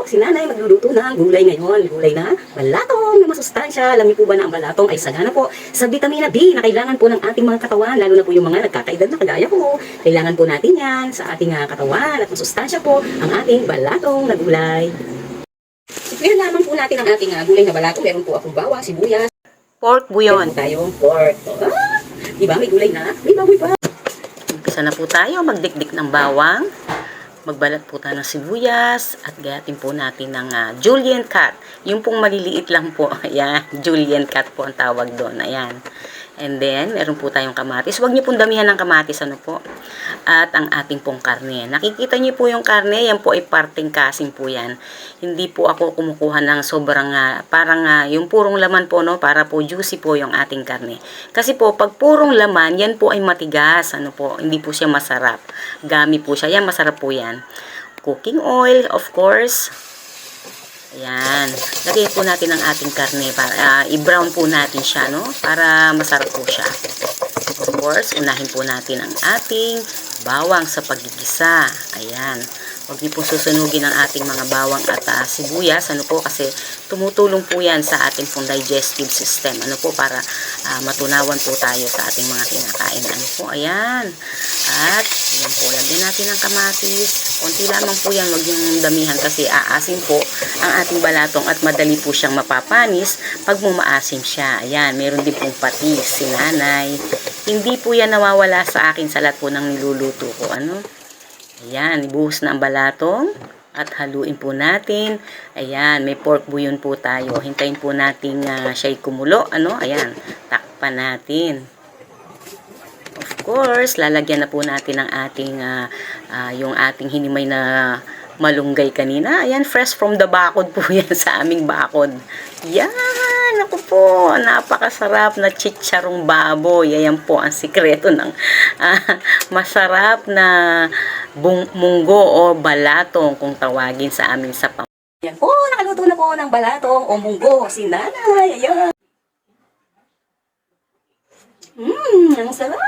si nanay magluluto ng gulay ngayon. Gulay na balatong na masustansya. Alam niyo po ba na ang balatong ay sagana po sa vitamina B na kailangan po ng ating mga katawan, lalo na po yung mga nagkakaedad na kagaya ko. Kailangan po natin yan sa ating katawan at masustansya po ang ating balatong na gulay. Ngayon lamang po natin ang ating gulay na balatong. Meron po akong bawang, sibuyas, Pork meron bouillon. po tayong pork. Diba may gulay na? May baboy pa. Umpisa na po tayo magdikdik ng bawang. Magbalat po tayo ng sibuyas at gayatin po natin ng julienne cut. Yung pong maliliit lang po. Ayan, julienne cut po ang tawag doon. Ayan. And then, meron po tayong kamatis. Huwag niyo pong damihan ng kamatis, ano po. At ang ating pong karne. Nakikita niyo po yung karne, yan po ay parteng kasing po yan. Hindi po ako kumukuha ng sobrang, parang yung purong laman po, no, para po juicy po yung ating karne. Kasi po, pag purong laman, yan po ay matigas, ano po, hindi po siya masarap. Gami po siya, yan, masarap po yan. Cooking oil, of course. Ayan. Lagay po natin ang ating karne para i-brown po natin siya, no? Para masarap po siya. Of course, unahin po natin ang ating bawang sa paggigisa. Ayan. Huwag niyo po susunugin ang ating mga bawang at sibuyas. Ano po? Kasi tumutulong po yan sa ating pong digestive system. Ano po? Para matunawan po tayo sa ating mga kinakain. Ano po? Ayan. At, ayan po. Lagyan natin ng kamatis. Konti lamang po yan. Huwag yung damihan kasi aasim po ang ating balatong at madali po siyang mapapanis pag mumaasim siya. Ayan. Meron din pong patis si nanay. Hindi po yan nawawala sa akin sa lahat po ng niluluto ko. Ano? Ayan, ibuhos na ang balatong at haluin po natin. Ayan, may pork bouillon po tayo. Hintayin po natin siya'y kumulo. Ano? Ayan, takpan natin. Of course, lalagyan na po natin ang ating, yung ating hinimay na malunggay kanina. Ayan, fresh from the bakod po yan sa aming bakod. Yan, ako po, napakasarap na chicharong baboy. Ayan po ang sikreto ng masarap na munggo o balatong kung tawagin sa amin sa Pampanga. Yan po, nakaluto na po ng balatong o munggo si nanay. Ayan. Ang sarap!